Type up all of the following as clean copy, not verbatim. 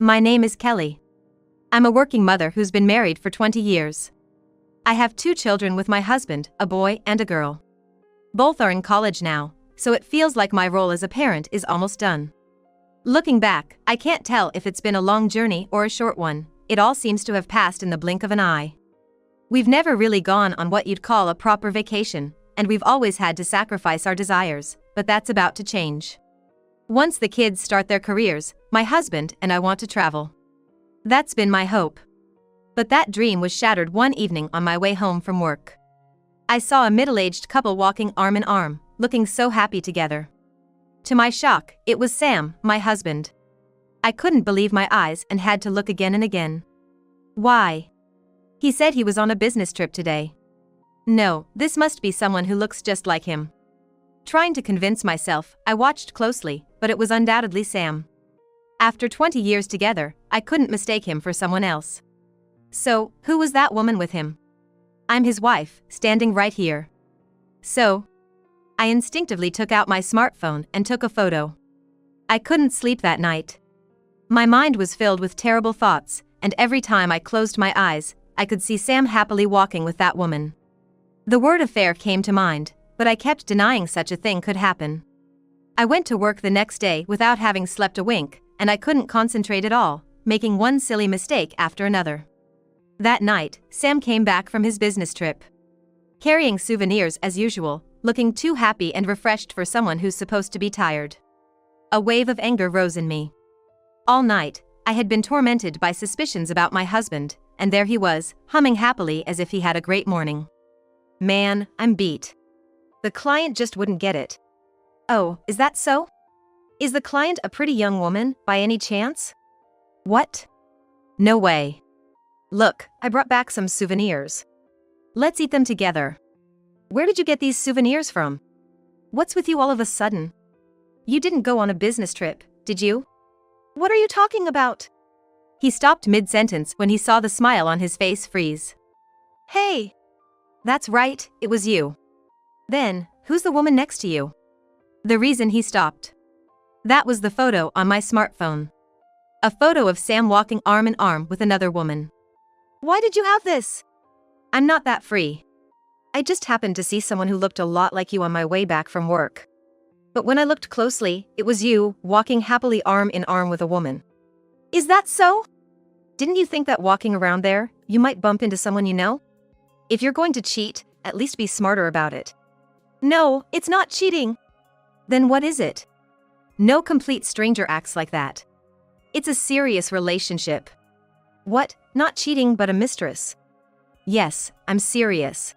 My name is Kelly. I'm a working mother who's been married for 20 years. I have 2 children with my husband, a boy and a girl. Both are in college now, so it feels like my role as a parent is almost done. Looking back, I can't tell if it's been a long journey or a short one. It all seems to have passed in the blink of an eye. We've never really gone on what you'd call a proper vacation, and we've always had to sacrifice our desires, but that's about to change. Once the kids start their careers, my husband and I want to travel. That's been my hope. But that dream was shattered one evening on my way home from work. I saw a middle-aged couple walking arm in arm, looking so happy together. To my shock, it was Sam, my husband. I couldn't believe my eyes and had to look again and again. Why? He said he was on a business trip today. No, this must be someone who looks just like him. Trying to convince myself, I watched closely, but it was undoubtedly Sam. After 20 years together, I couldn't mistake him for someone else. So, who was that woman with him? I'm his wife, standing right here. So, I instinctively took out my smartphone and took a photo. I couldn't sleep that night. My mind was filled with terrible thoughts, and every time I closed my eyes, I could see Sam happily walking with that woman. The word affair came to mind, but I kept denying such a thing could happen. I went to work the next day without having slept a wink, and I couldn't concentrate at all, making one silly mistake after another. That night, Sam came back from his business trip. Carrying souvenirs as usual, looking too happy and refreshed for someone who's supposed to be tired. A wave of anger rose in me. All night, I had been tormented by suspicions about my husband, and there he was, humming happily as if he had a great morning. Man, I'm beat. The client just wouldn't get it. Oh, is that so? Is the client a pretty young woman, by any chance? What? No way. Look, I brought back some souvenirs. Let's eat them together. Where did you get these souvenirs from? What's with you all of a sudden? You didn't go on a business trip, did you? What are you talking about? He stopped mid-sentence when he saw the smile on his face freeze. Hey! That's right, it was you. Then, who's the woman next to you? The reason he stopped. That was the photo on my smartphone. A photo of Sam walking arm in arm with another woman. Why did you have this? I'm not that free. I just happened to see someone who looked a lot like you on my way back from work. But when I looked closely, it was you, walking happily arm in arm with a woman. Is that so? Didn't you think that walking around there, you might bump into someone you know? If you're going to cheat, at least be smarter about it. No, it's not cheating. Then what is it? No complete stranger acts like that. It's a serious relationship. What? Not cheating but a mistress. Yes, I'm serious.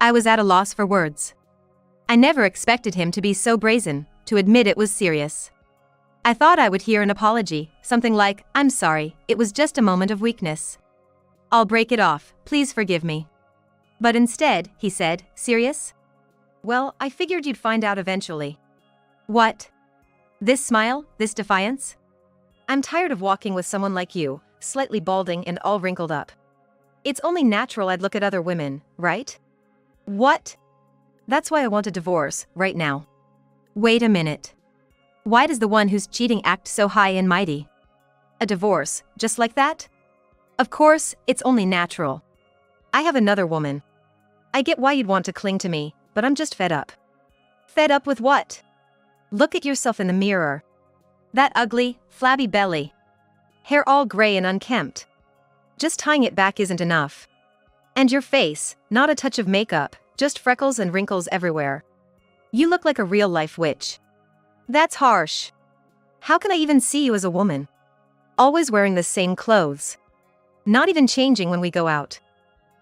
I was at a loss for words. I never expected him to be so brazen, to admit it was serious. I thought I would hear an apology, something like, I'm sorry, it was just a moment of weakness. I'll break it off, please forgive me. But instead, he said, serious? Well, I figured you'd find out eventually. What? This smile, this defiance? I'm tired of walking with someone like you, slightly balding and all wrinkled up. It's only natural I'd look at other women, right? What? That's why I want a divorce, right now. Wait a minute. Why does the one who's cheating act so high and mighty? A divorce, just like that? Of course, it's only natural. I have another woman. I get why you'd want to cling to me, but I'm just fed up. Fed up with what? Look at yourself in the mirror. That ugly, flabby belly. Hair all gray and unkempt. Just tying it back isn't enough. And your face, not a touch of makeup, just freckles and wrinkles everywhere. You look like a real-life witch. That's harsh. How can I even see you as a woman? Always wearing the same clothes. Not even changing when we go out.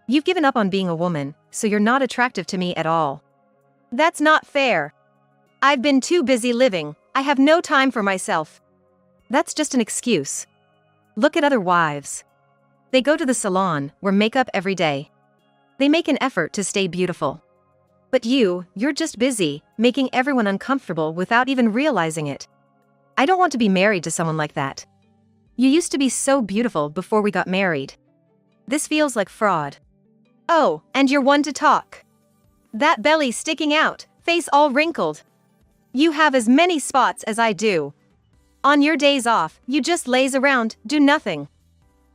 You've given up on being a woman, so you're not attractive to me at all. That's not fair. I've been too busy living, I have no time for myself. That's just an excuse. Look at other wives. They go to the salon, wear makeup every day. They make an effort to stay beautiful. But you're just busy, making everyone uncomfortable without even realizing it. I don't want to be married to someone like that. You used to be so beautiful before we got married. This feels like fraud. Oh, and you're one to talk. That belly sticking out, face all wrinkled. You have as many spots as I do. On your days off, you just laze around, do nothing.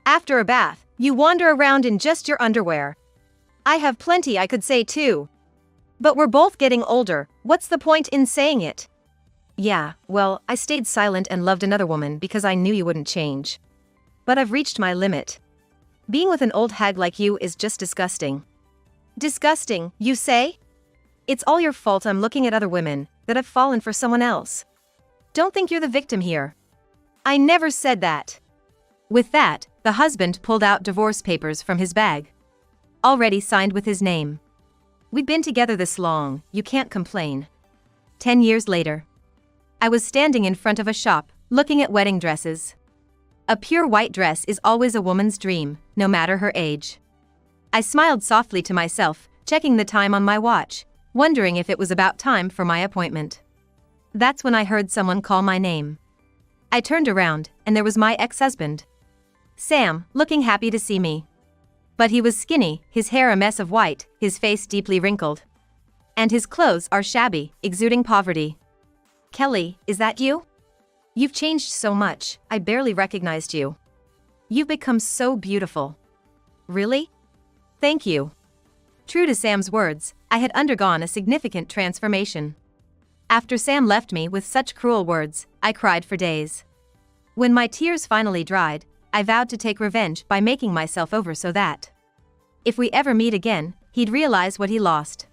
After a bath, you wander around in just your underwear. I have plenty I could say too. But we're both getting older, what's the point in saying it? Yeah, well, I stayed silent and loved another woman because I knew you wouldn't change. But I've reached my limit. Being with an old hag like you is just disgusting. Disgusting, you say? It's all your fault I'm looking at other women, that I've fallen for someone else. Don't think you're the victim here. I never said that. With that, the husband pulled out divorce papers from his bag. Already signed with his name. We've been together this long, you can't complain. 10 years later. I was standing in front of a shop, looking at wedding dresses. A pure white dress is always a woman's dream, no matter her age. I smiled softly to myself, checking the time on my watch, wondering if it was about time for my appointment. That's when I heard someone call my name. I turned around, and there was my ex-husband. Sam, looking happy to see me. But he was skinny, his hair a mess of white, his face deeply wrinkled. And his clothes are shabby, exuding poverty. Kelly, is that you? You've changed so much, I barely recognized you. You've become so beautiful. Really? Thank you. True to Sam's words, I had undergone a significant transformation. After Sam left me with such cruel words, I cried for days. When my tears finally dried, I vowed to take revenge by making myself over so that, if we ever meet again, he'd realize what he lost.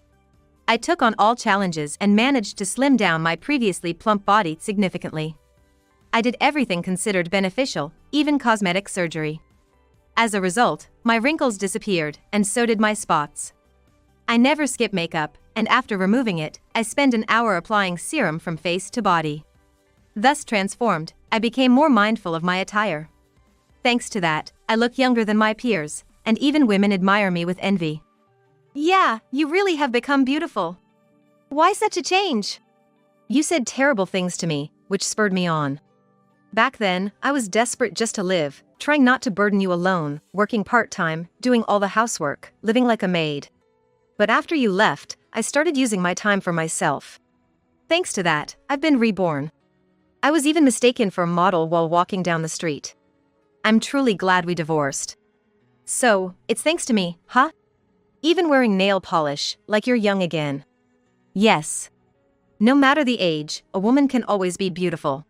I took on all challenges and managed to slim down my previously plump body significantly. I did everything considered beneficial, even cosmetic surgery. As a result, my wrinkles disappeared, and so did my spots. I never skip makeup, and after removing it, I spend an hour applying serum from face to body. Thus transformed, I became more mindful of my attire. Thanks to that, I look younger than my peers, and even women admire me with envy. Yeah, you really have become beautiful. Why such a change? You said terrible things to me, which spurred me on. Back then, I was desperate just to live, trying not to burden you alone, working part-time, doing all the housework, living like a maid. But after you left, I started using my time for myself. Thanks to that, I've been reborn. I was even mistaken for a model while walking down the street. I'm truly glad we divorced. So, it's thanks to me, huh? Even wearing nail polish, like you're young again. Yes. No matter the age, a woman can always be beautiful.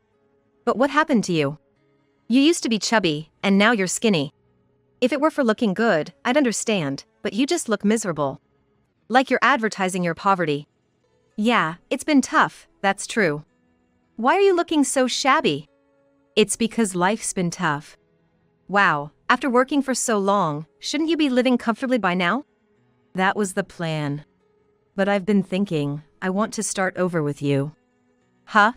But what happened to you? You used to be chubby, and now you're skinny. If it were for looking good, I'd understand, but you just look miserable. Like you're advertising your poverty. Yeah, it's been tough, that's true. Why are you looking so shabby? It's because life's been tough. Wow, after working for so long, shouldn't you be living comfortably by now? That was the plan. But I've been thinking, I want to start over with you. Huh?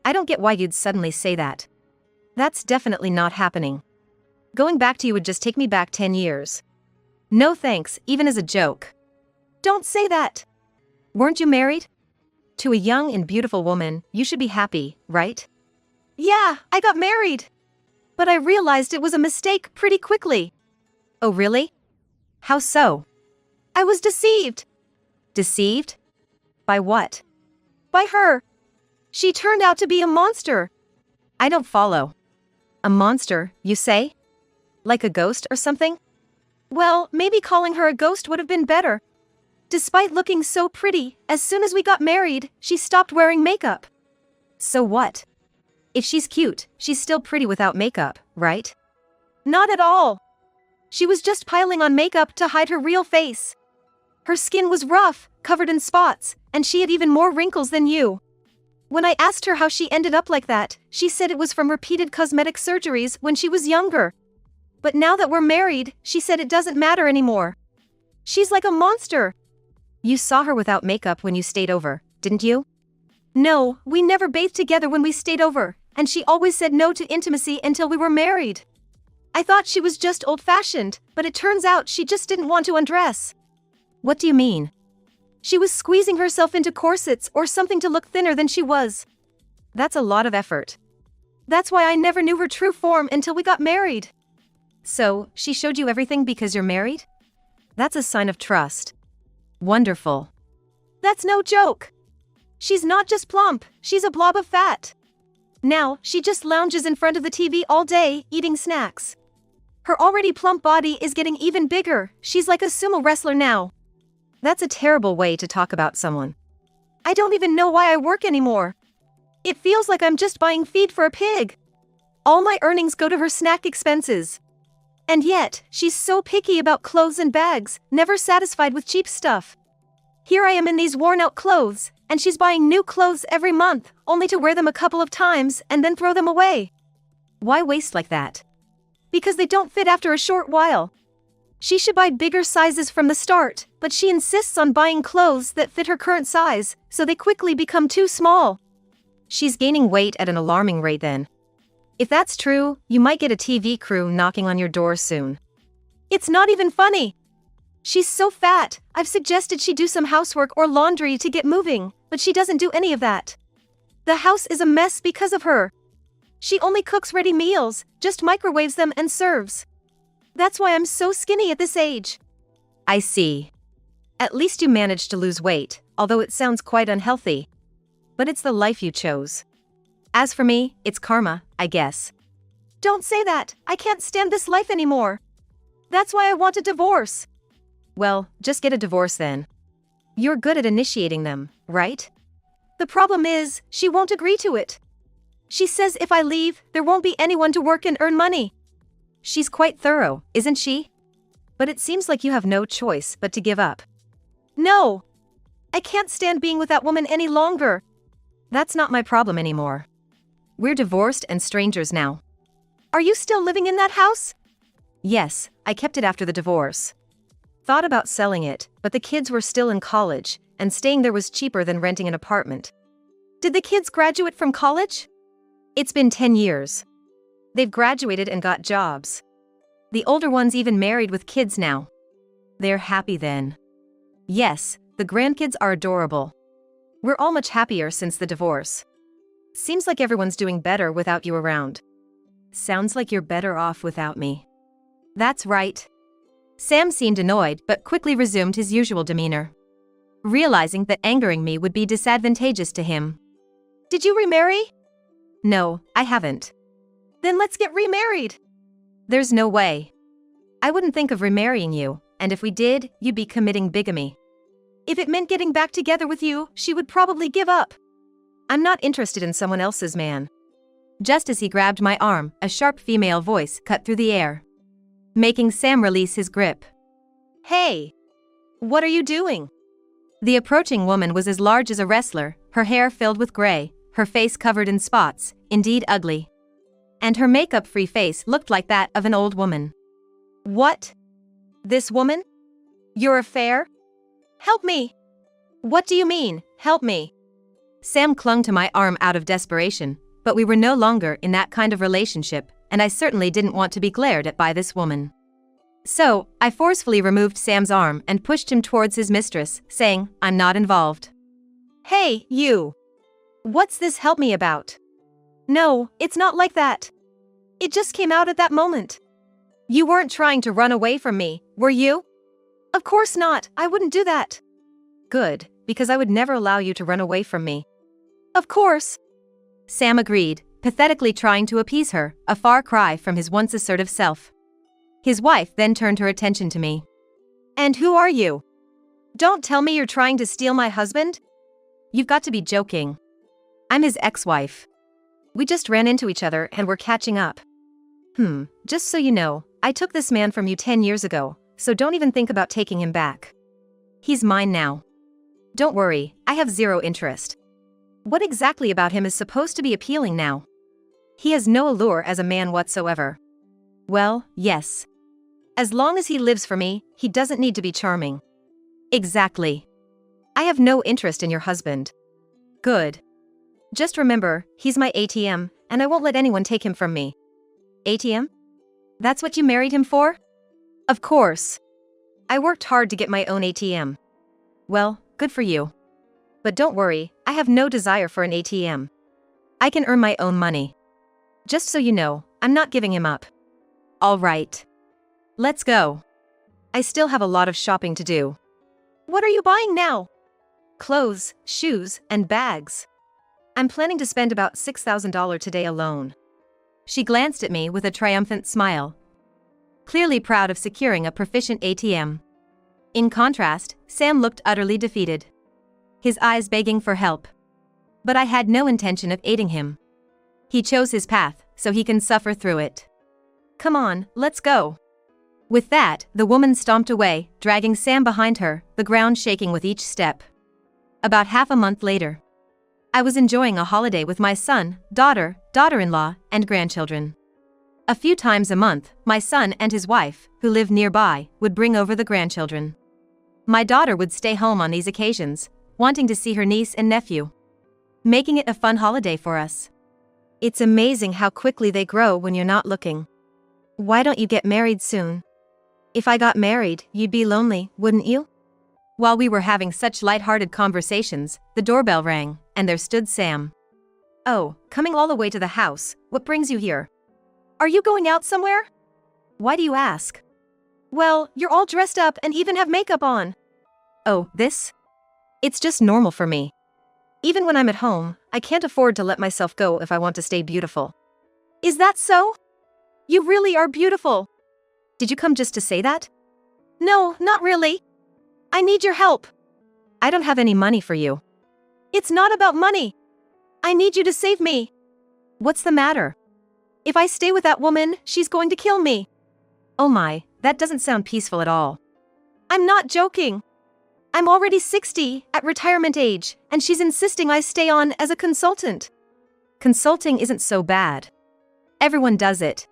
I don't get why you'd suddenly say that. That's definitely not happening. Going back to you would just take me back 10 years. No thanks, even as a joke. Don't say that. Weren't you married? To a young and beautiful woman, you should be happy, right? Yeah, I got married. But I realized it was a mistake pretty quickly. Oh really? How so? I was deceived. Deceived? By what? By her. She turned out to be a monster. I don't follow. A monster, you say? Like a ghost or something? Well, maybe calling her a ghost would have been better. Despite looking so pretty, as soon as we got married, she stopped wearing makeup. So what? If she's cute, she's still pretty without makeup, right? Not at all. She was just piling on makeup to hide her real face. Her skin was rough, covered in spots, and she had even more wrinkles than you. When I asked her how she ended up like that, she said it was from repeated cosmetic surgeries when she was younger. But now that we're married, she said it doesn't matter anymore. She's like a monster. You saw her without makeup when you stayed over, didn't you? No, we never bathed together when we stayed over, and she always said no to intimacy until we were married. I thought she was just old-fashioned, but it turns out she just didn't want to undress. What do you mean? She was squeezing herself into corsets or something to look thinner than she was. That's a lot of effort. That's why I never knew her true form until we got married. So, she showed you everything because you're married? That's a sign of trust. Wonderful. That's no joke. She's not just plump, she's a blob of fat. Now, she just lounges in front of the TV all day, eating snacks. Her already plump body is getting even bigger. She's like a sumo wrestler now. That's a terrible way to talk about someone. I don't even know why I work anymore. It feels like I'm just buying feed for a pig. All my earnings go to her snack expenses. And yet, she's so picky about clothes and bags, never satisfied with cheap stuff. Here I am in these worn-out clothes, and she's buying new clothes every month, only to wear them a couple of times and then throw them away. Why waste like that? Because they don't fit after a short while. She should buy bigger sizes from the start, but she insists on buying clothes that fit her current size, so they quickly become too small. She's gaining weight at an alarming rate then. If that's true, you might get a TV crew knocking on your door soon. It's not even funny. She's so fat, I've suggested she do some housework or laundry to get moving, but she doesn't do any of that. The house is a mess because of her. She only cooks ready meals, just microwaves them and serves. That's why I'm so skinny at this age. I see. At least you managed to lose weight, although it sounds quite unhealthy. But it's the life you chose. As for me, it's karma, I guess. Don't say that, I can't stand this life anymore. That's why I want a divorce. Well, just get a divorce then. You're good at initiating them, right? The problem is, she won't agree to it. She says if I leave, there won't be anyone to work and earn money. She's quite thorough, isn't she? But it seems like you have no choice but to give up. No! I can't stand being with that woman any longer. That's not my problem anymore. We're divorced and strangers now. Are you still living in that house? Yes, I kept it after the divorce. Thought about selling it, but the kids were still in college, and staying there was cheaper than renting an apartment. Did the kids graduate from college? It's been 10 years. They've graduated and got jobs. The older one's even married with kids now. They're happy then. Yes, the grandkids are adorable. We're all much happier since the divorce. Seems like everyone's doing better without you around. Sounds like you're better off without me. That's right. Sam seemed annoyed but quickly resumed his usual demeanor, realizing that angering me would be disadvantageous to him. Did you remarry? No, I haven't. Then let's get remarried. There's no way. I wouldn't think of remarrying you, and if we did, you'd be committing bigamy. If it meant getting back together with you, she would probably give up. I'm not interested in someone else's man. Just as he grabbed my arm, a sharp female voice cut through the air, making Sam release his grip. Hey! What are you doing? The approaching woman was as large as a wrestler, her hair filled with gray, her face covered in spots, indeed ugly. And her makeup-free face looked like that of an old woman. What? This woman? Your affair? Help me! What do you mean, help me? Sam clung to my arm out of desperation, but we were no longer in that kind of relationship, and I certainly didn't want to be glared at by this woman. So, I forcefully removed Sam's arm and pushed him towards his mistress, saying, I'm not involved. Hey, you! What's this help me about? No, it's not like that. It just came out at that moment. You weren't trying to run away from me, were you? Of course not, I wouldn't do that. Good, because I would never allow you to run away from me. Of course. Sam agreed, pathetically trying to appease her, a far cry from his once assertive self. His wife then turned her attention to me. And who are you? Don't tell me you're trying to steal my husband? You've got to be joking. I'm his ex-wife. We just ran into each other and we're catching up. Just so you know, I took this man from you 10 years ago, so don't even think about taking him back. He's mine now. Don't worry, I have zero interest. What exactly about him is supposed to be appealing now? He has no allure as a man whatsoever. Well, yes. As long as he lives for me, he doesn't need to be charming. Exactly. I have no interest in your husband. Good. Just remember, he's my ATM, and I won't let anyone take him from me. ATM? That's what you married him for? Of course. I worked hard to get my own ATM. Well, good for you. But don't worry, I have no desire for an ATM. I can earn my own money. Just so you know, I'm not giving him up. All right. Let's go. I still have a lot of shopping to do. What are you buying now? Clothes, shoes, and bags. I'm planning to spend about $6,000 today alone. She glanced at me with a triumphant smile, clearly proud of securing a proficient ATM. In contrast, Sam looked utterly defeated, his eyes begging for help. But I had no intention of aiding him. He chose his path, so he can suffer through it. Come on, let's go. With that, the woman stomped away, dragging Sam behind her, the ground shaking with each step. About half a month later, I was enjoying a holiday with my son, daughter, daughter-in-law, and grandchildren. A few times a month, my son and his wife, who lived nearby, would bring over the grandchildren. My daughter would stay home on these occasions, wanting to see her niece and nephew, making it a fun holiday for us. It's amazing how quickly they grow when you're not looking. Why don't you get married soon? If I got married, you'd be lonely, wouldn't you? While we were having such light-hearted conversations, the doorbell rang, and there stood Sam. Oh, coming all the way to the house, what brings you here? Are you going out somewhere? Why do you ask? Well, you're all dressed up and even have makeup on. Oh, this? It's just normal for me. Even when I'm at home, I can't afford to let myself go if I want to stay beautiful. Is that so? You really are beautiful. Did you come just to say that? No, not really. I need your help. I don't have any money for you. It's not about money. I need you to save me. What's the matter? If I stay with that woman, she's going to kill me. Oh my, that doesn't sound peaceful at all. I'm not joking. I'm already 60, at retirement age, and she's insisting I stay on as a consultant. Consulting isn't so bad. Everyone does it.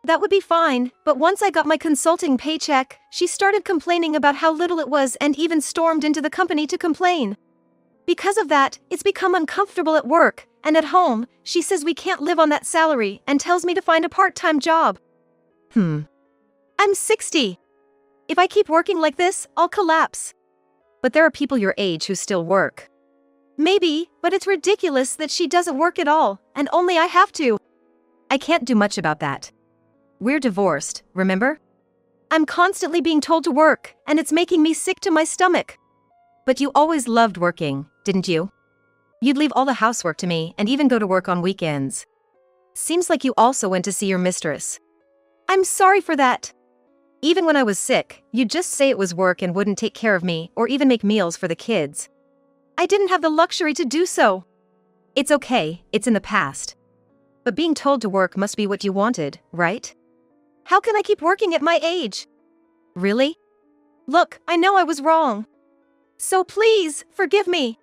That would be fine, but once I got my consulting paycheck, she started complaining about how little it was and even stormed into the company to complain. Because of that, it's become uncomfortable at work, and at home, she says we can't live on that salary and tells me to find a part-time job. I'm 60. If I keep working like this, I'll collapse. But there are people your age who still work. Maybe, but it's ridiculous that she doesn't work at all, and only I have to. I can't do much about that. We're divorced, remember? I'm constantly being told to work, and it's making me sick to my stomach. But you always loved working, didn't you? You'd leave all the housework to me and even go to work on weekends. Seems like you also went to see your mistress. I'm sorry for that. Even when I was sick, you'd just say it was work and wouldn't take care of me or even make meals for the kids. I didn't have the luxury to do so. It's okay, it's in the past. But being told to work must be what you wanted, right? How can I keep working at my age? Really? Look, I know I was wrong. So please, forgive me.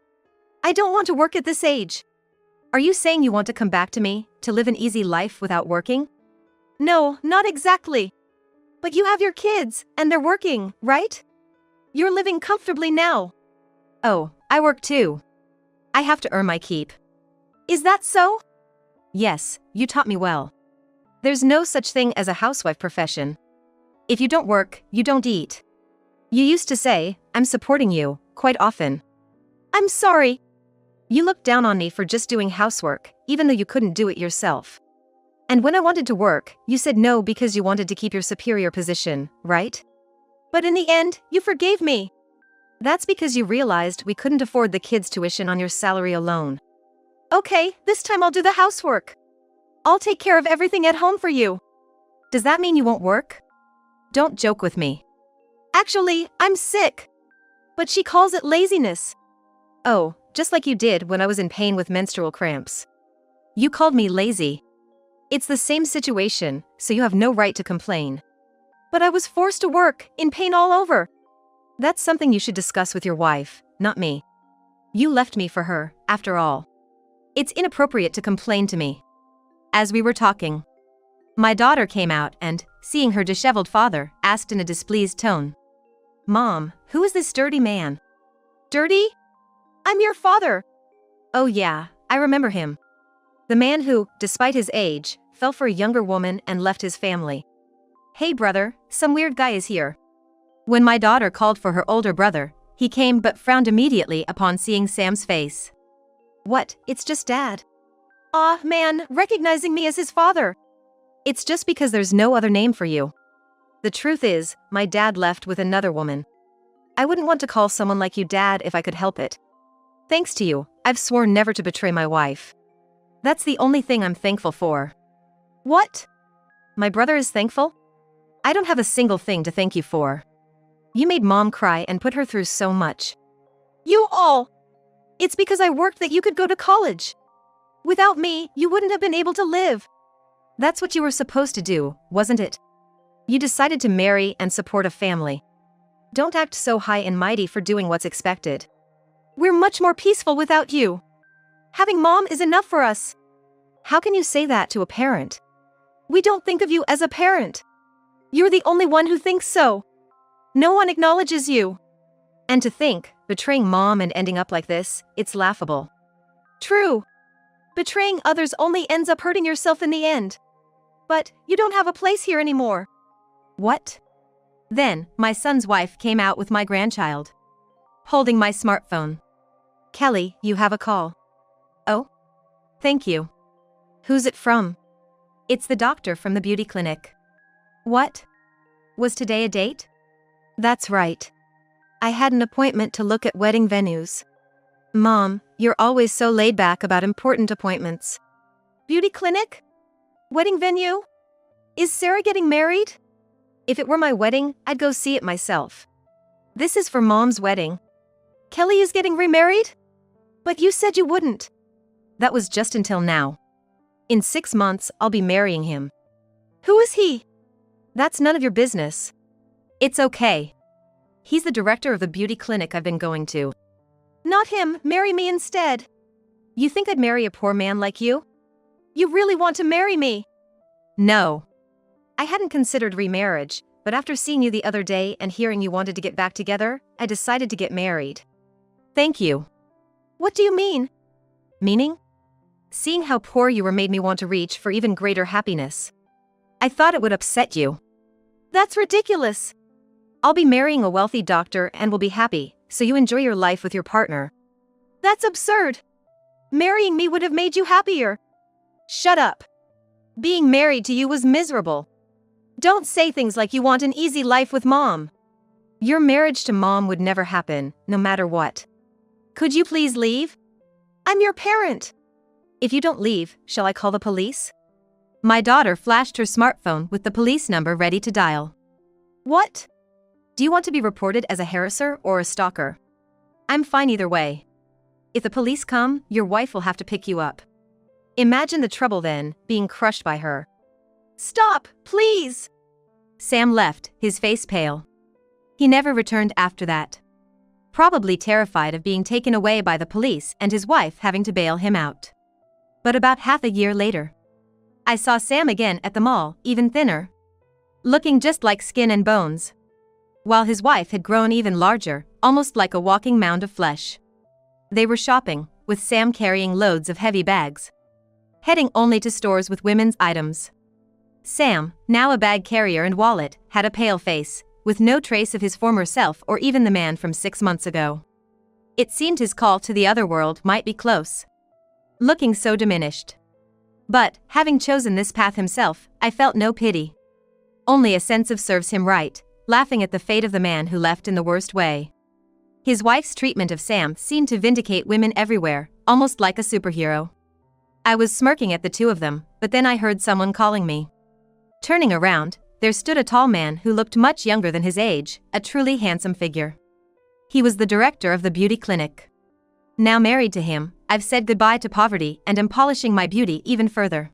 I don't want to work at this age. Are you saying you want to come back to me, to live an easy life without working? No, not exactly. But you have your kids, and they're working, right? You're living comfortably now. Oh, I work too. I have to earn my keep. Is that so? Yes, you taught me well. There's no such thing as a housewife profession. If you don't work, you don't eat. You used to say, I'm supporting you, quite often. I'm sorry. You looked down on me for just doing housework, even though you couldn't do it yourself. And when I wanted to work, you said no because you wanted to keep your superior position, right? But in the end, you forgave me. That's because you realized we couldn't afford the kids' tuition on your salary alone. Okay, this time I'll do the housework. I'll take care of everything at home for you. Does that mean you won't work? Don't joke with me. Actually, I'm sick. But she calls it laziness. Oh, just like you did when I was in pain with menstrual cramps. You called me lazy. It's the same situation, so you have no right to complain. But I was forced to work, in pain all over. That's something you should discuss with your wife, not me. You left me for her, after all. It's inappropriate to complain to me. As we were talking, my daughter came out and, seeing her disheveled father, asked in a displeased tone, Mom, who is this dirty man? Dirty? I'm your father. Oh yeah, I remember him. The man who, despite his age, fell for a younger woman and left his family. Hey brother, some weird guy is here. When my daughter called for her older brother, he came but frowned immediately upon seeing Sam's face. What, it's just Dad. Aw, man, recognizing me as his father. It's just because there's no other name for you. The truth is, my dad left with another woman. I wouldn't want to call someone like you Dad if I could help it. Thanks to you, I've sworn never to betray my wife. That's the only thing I'm thankful for. What? My brother is thankful? I don't have a single thing to thank you for. You made Mom cry and put her through so much. You all! It's because I worked that you could go to college. Without me, you wouldn't have been able to live. That's what you were supposed to do, wasn't it? You decided to marry and support a family. Don't act so high and mighty for doing what's expected. We're much more peaceful without you. Having Mom is enough for us. How can you say that to a parent? We don't think of you as a parent. You're the only one who thinks so. No one acknowledges you. And to think, betraying Mom and ending up like this, it's laughable. True. Betraying others only ends up hurting yourself in the end. But you don't have a place here anymore. What? Then, my son's wife came out with my grandchild, holding my smartphone. Kelly, you have a call. Oh? Thank you. Who's it from? It's the doctor from the beauty clinic. What? Was today a date? That's right. I had an appointment to look at wedding venues. Mom, you're always so laid back about important appointments. Beauty clinic? Wedding venue? Is Sarah getting married? If it were my wedding, I'd go see it myself. This is for Mom's wedding. Kelly is getting remarried? But you said you wouldn't. That was just until now. In 6 months, I'll be marrying him. Who is he? That's none of your business. It's okay. He's the director of the beauty clinic I've been going to. Not him, marry me instead. You think I'd marry a poor man like you? You really want to marry me? No. I hadn't considered remarriage, but after seeing you the other day and hearing you wanted to get back together, I decided to get married. Thank you. What do you mean? Meaning? Seeing how poor you were made me want to reach for even greater happiness. I thought it would upset you. That's ridiculous. I'll be marrying a wealthy doctor and will be happy, so you enjoy your life with your partner. That's absurd. Marrying me would have made you happier. Shut up. Being married to you was miserable. Don't say things like you want an easy life with Mom. Your marriage to Mom would never happen, no matter what. Could you please leave? I'm your parent. If you don't leave, shall I call the police? My daughter flashed her smartphone with the police number ready to dial. What? Do you want to be reported as a harasser or a stalker? I'm fine either way. If the police come, your wife will have to pick you up. Imagine the trouble then, being crushed by her. Stop, please! Sam left, his face pale. He never returned after that. Probably terrified of being taken away by the police and his wife having to bail him out. But about half a year later, I saw Sam again at the mall, even thinner. Looking just like skin and bones. While his wife had grown even larger, almost like a walking mound of flesh. They were shopping, with Sam carrying loads of heavy bags. Heading only to stores with women's items. Sam, now a bag carrier and wallet, had a pale face, with no trace of his former self or even the man from 6 months ago. It seemed his call to the other world might be close. Looking so diminished. But, having chosen this path himself, I felt no pity. Only a sense of serves him right, laughing at the fate of the man who left in the worst way. His wife's treatment of Sam seemed to vindicate women everywhere, almost like a superhero. I was smirking at the two of them, but then I heard someone calling me. Turning around, there stood a tall man who looked much younger than his age, a truly handsome figure. He was the director of the beauty clinic. Now married to him, I've said goodbye to poverty and am polishing my beauty even further.